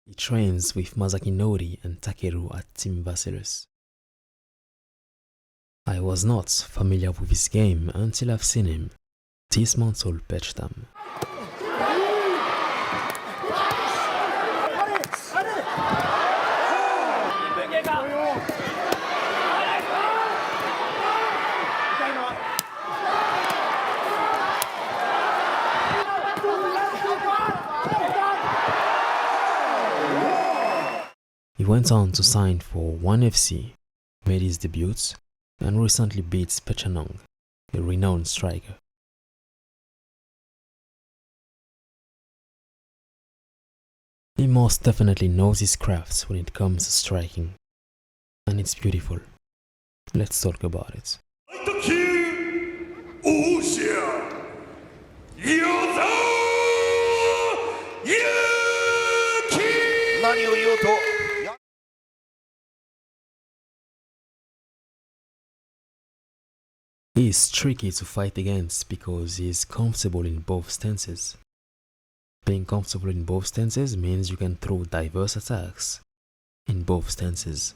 He trains with Masaki Nori and Takeru at Team Vacillus. I was not familiar with his game until I've seen him dismantle Pechdam. He went on to sign for 1FC, made his debut, and recently beat Pechanong, a renowned striker. He most definitely knows his craft when it comes to striking, and it's beautiful. Let's talk about it. Yuki Yoza! He is tricky to fight against because he is comfortable in both stances. Being comfortable in both stances means you can throw diverse attacks in both stances.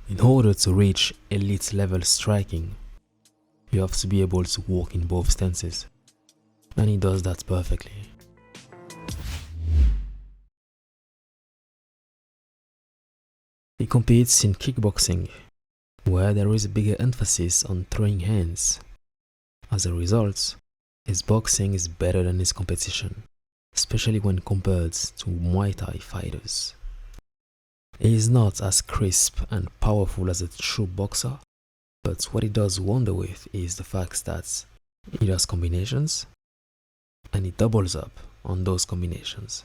In order to reach elite level striking, you have to be able to walk in both stances, and he does that perfectly. He competes in kickboxing, where there is a bigger emphasis on throwing hands. As a result, his boxing is better than his competition, especially when compared to Muay Thai fighters. He is not as crisp and powerful as a true boxer, but what he does wonder with is the fact that he does combinations and he doubles up on those combinations.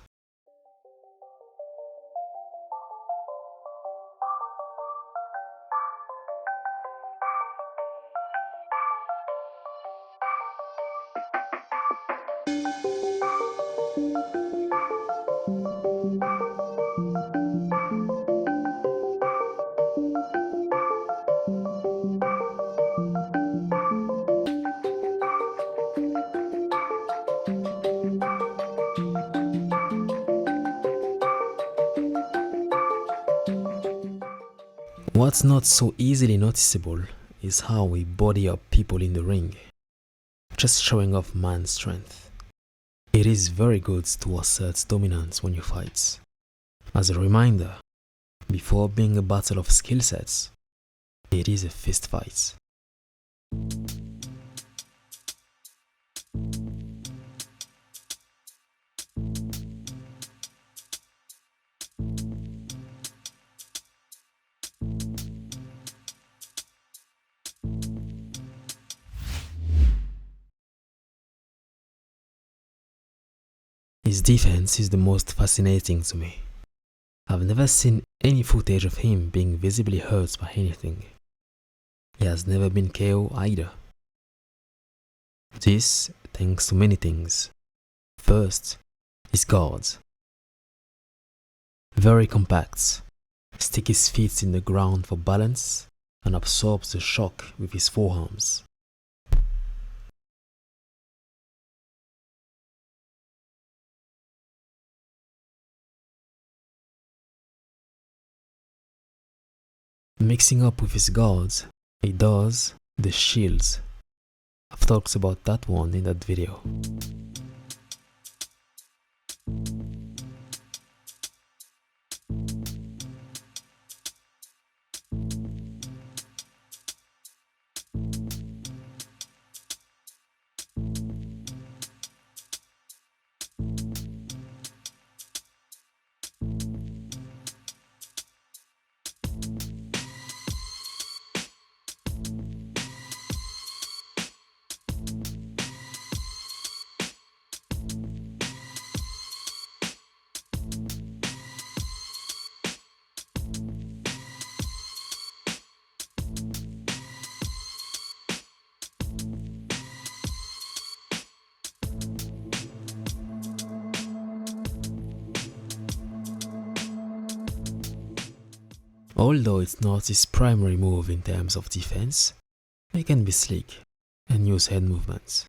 What's not so easily noticeable is how we body up people in the ring, just showing off man's strength. It is very good to assert dominance when you fight. As a reminder, before being a battle of skill sets, it is a fist fight. His defense is the most fascinating to me. I've never seen any footage of him being visibly hurt by anything. He has never been KO either. This thanks to many things. First, his guards. Very compact, stick his feet in the ground for balance and absorbs the shock with his forearms. Mixing up with his guards, he does the shields. I've talked about that one in that video. Although it's not his primary move in terms of defense, he can be slick and use head movements.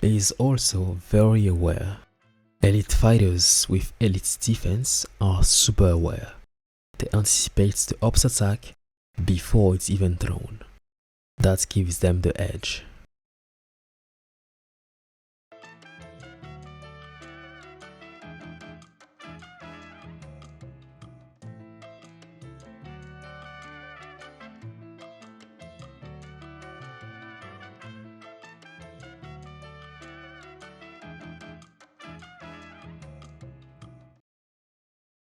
He is also very aware. Elite fighters with elite defense are super aware. They anticipate the ops attack before it's even thrown. That gives them the edge.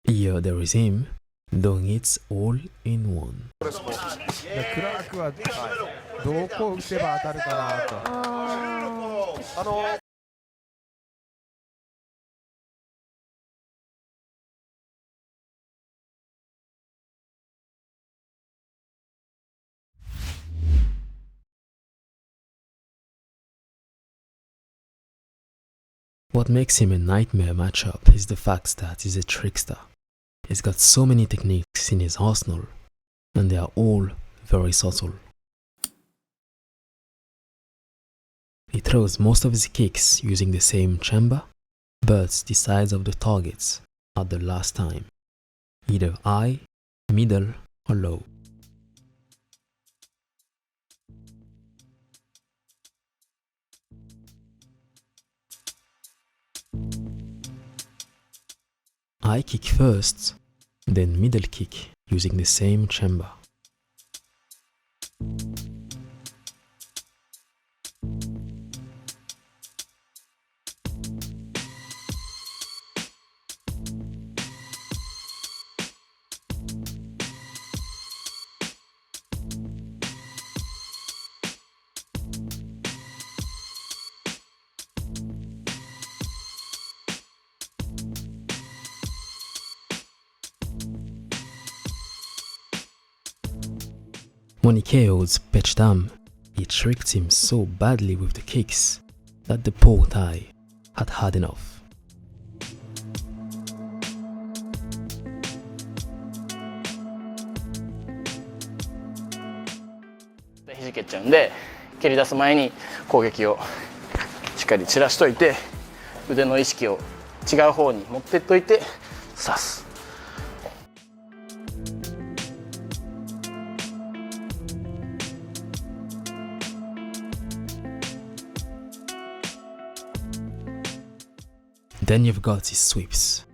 Here there is him doing it all in one. クラークはどこ打てば当たるかなと。What makes him a nightmare matchup is the fact that he's a trickster. He's got so many techniques in his arsenal, and they are all very subtle. He throws most of his kicks using the same chamber, but decides of the targets at the last time, either high, middle or low. High kick first, then middle kick using the same chamber. When he KO'd Pechdam, he tricked him so badly with the kicks that the poor Thai had had enough. He 弾けちゃうんで、蹴り出す前に攻撃をしっかり散らしといて、腕の意識を違う方に持ってっといて刺す。Then you've got his sweeps.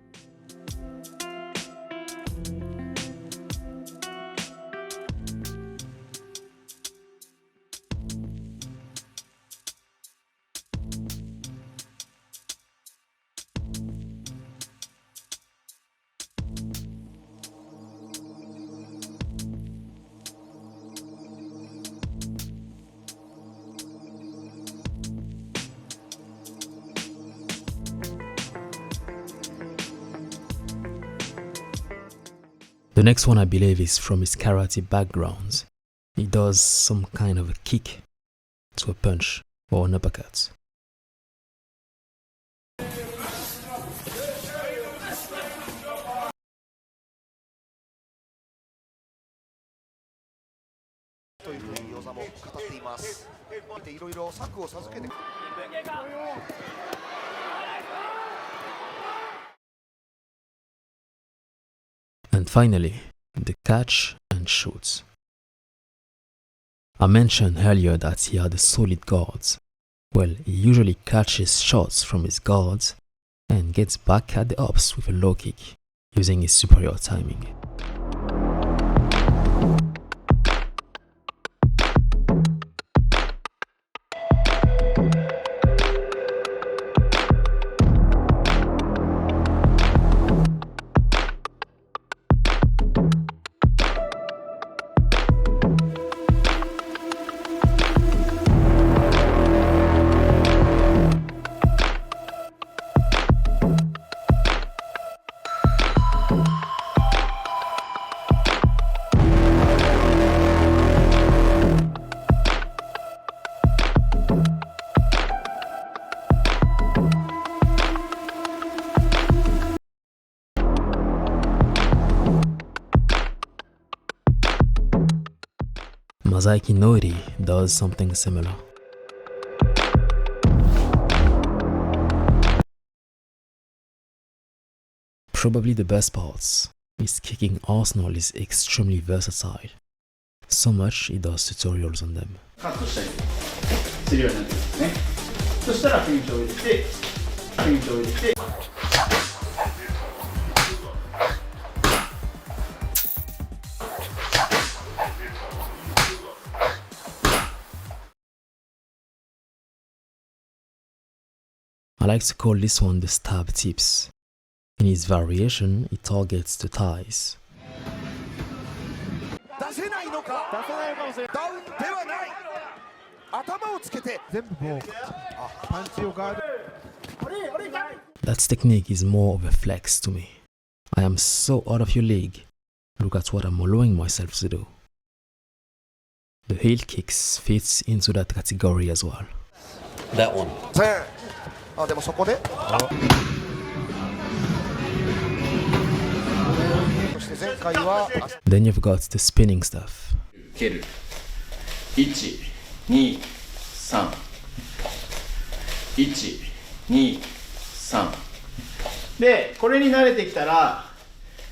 The next one I believe is from his karate background. He does some kind of a kick to a punch or an uppercut. And finally, the catch and shoot. I mentioned earlier that he had a solid guard. Well, he usually catches shots from his guard and gets back at the ups with a low kick using his superior timing. Masaiki Noiri does something similar. Probably the best part, his kicking arsenal is extremely versatile. So much he does tutorials on them. カットしたりするようになってますね。そしたらフィンチを入れて、フィンチを入れて。I like to call this one the stab tips. In his variation, he targets the thighs. 出せないのかもしれない。ダウンではない。頭をつけて全部もうパンチをガード。That technique is more of a flex to me. I am so out of your league. Look at what I'm allowing myself to do. The heel kicks fits into that category as well. That one. でもそこでそして前回は Then you've got the spinning stuff. 蹴る。1、2、3。1、2、3。で、これに慣れてきたら、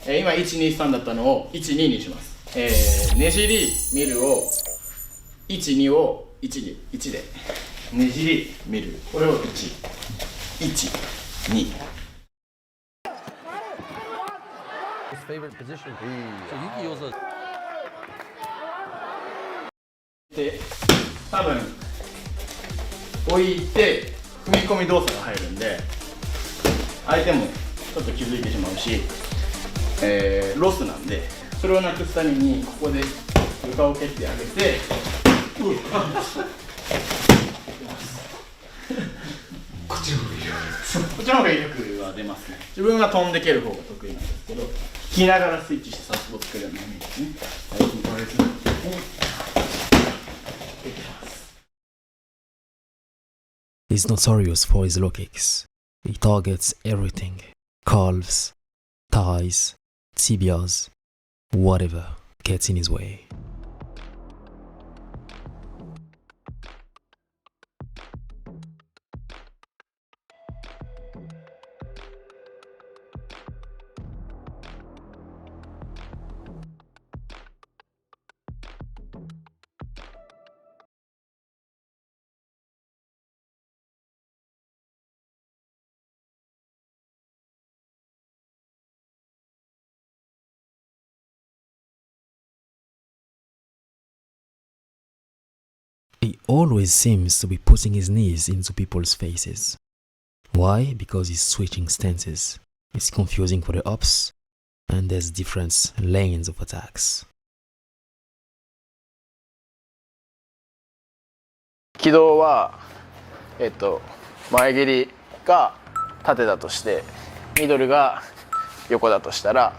今1、2、3だったのを1、2にします。ねじり、見るを1、2を1で。ねじり、見る。これを1、2。His favorite position. So Yuki Yoza. で、多分置いて踏み込み動作が入るんで、相手もちょっと気づいてしまうし、ロスなんで、それをなくすためにここで床を蹴ってあげて、こっちの方が威力は出ますね。自分は飛んで蹴る方が得意なんですけど、引きながらスイッチしてサスを作るようなイメージですね。最近これですね。He's notorious for his low kicks. He targets everything. Calves, thighs, tibias, whatever gets in his way. He always seems to be putting his knees into people's faces. Why? Because he's switching stances. It's confusing for the ups, and there's different lanes of attacks. 軌道は、前蹴りが縦だとして、ミドルが横だとしたら、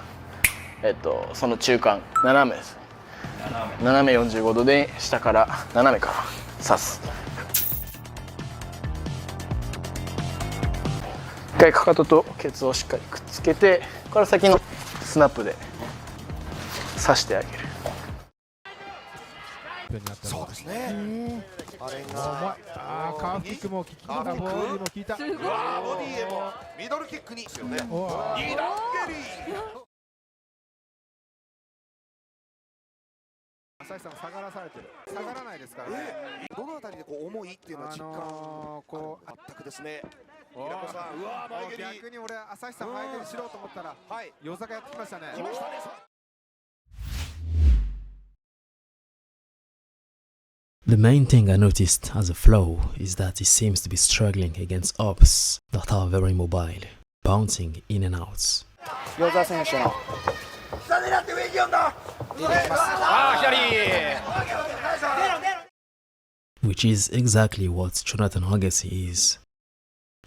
その中間斜めです。斜め45度で下から斜めから刺す。一回かかととケツをしっかりくっつけて、ここから先のスナップで刺してあげる。そうですね。あれがカーフキックも効きながらボディも効いた。ボディへもミドルキックにですよね。2段蹴り。浅井さん下がらされてる。下がらないですからね。どのあたりでこう重いっていうのは実感こう全くですね。平子さん、うわ前蹴り。逆に俺浅井さん前蹴りしろうと思ったら、はい。与座がやってきましたね。来ましたね。The main thing I noticed as a flaw is that he seems to be struggling against ups that are very mobile, bouncing in and out. 与座選手の。下狙って上行きよんだ。Which is exactly what Jonathan Agassi is.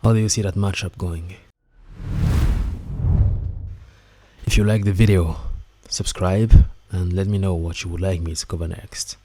How do you see that matchup going? If you like the video, subscribe and let me know what you would like me to cover next.